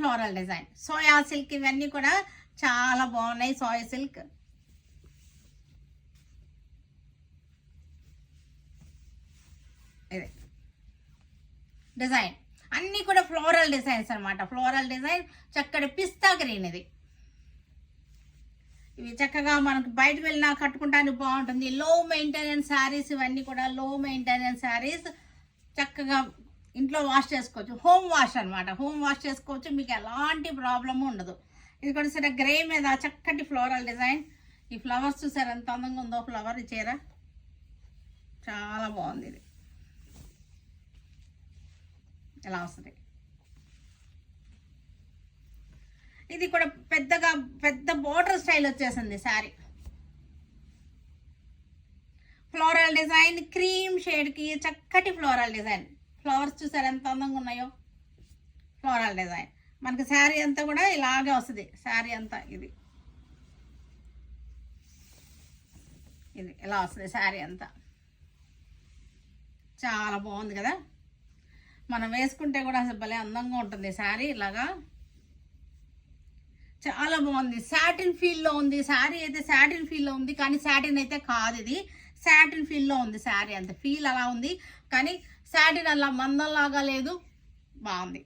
Floral design. Soya silk ఇవన్నీ కూడా చాలా బాగున్నాయి. సోయా సిల్క్ ఇది డిజైన్ అన్నీ కూడా ఫ్లోరల్ డిజైన్స్ అనమాట. ఫ్లోరల్ డిజైన్ చక్కటి పిస్తా గ్రీన్. ఇవి చక్కగా మనకు బయటకు వెళ్ళినా కట్టుకుంటానికి బాగుంటుంది. లో మెయింటెనెన్స్ శారీస్ ఇవన్నీ కూడా లో మెయింటెనెన్స్ శారీస్. చక్కగా ఇంట్లో వాష్ చేసుకోవచ్చు. హోమ్ వాష్ అనమాట. హోమ్ వాష్ చేసుకోవచ్చు, మీకు ఎలాంటి ప్రాబ్లము ఉండదు. ఇది కూడా సరే గ్రే మీద చక్కటి ఫ్లోరల్ డిజైన్. ఈ ఫ్లవర్స్ చూసారు ఎంత అందంగా ఉందో. ఫ్లవర్ ఈ చీర చాలా బాగుంది. ఇది ఎలా వస్తుంది. ఇది కూడా పెద్ద బోర్డర్ స్టైల్ వచ్చేసింది శారీ. ఫ్లోరల్ డిజైన్ క్రీమ్ షేడ్కి చక్కటి ఫ్లోరల్ డిజైన్. ఫ్లవర్స్ చూసారు ఎంత అందంగా ఉన్నాయో. ఫ్లోరల్ డిజైన్ మనకి శారీ అంతా కూడా ఇలాగే వస్తుంది. శారీ అంతా ఇది ఇలా వస్తుంది. శారీ అంతా చాలా బాగుంది కదా. మనం వేసుకుంటే కూడా అసలు భలే అందంగా ఉంటుంది శారీ. ఇలాగా చాలా బాగుంది. సాటిన్ ఫీల్లో ఉంది శారీ. అయితే సాటిన్ ఫీల్లో ఉంది కానీ సాటిన్ అయితే కాదు. ఇది సాటిన్ ఫీల్లో ఉంది శారీ. అంత ఫీల్ అలా ఉంది కానీ సాటిన్ అలా మందంలాగా లేదు. బాగుంది.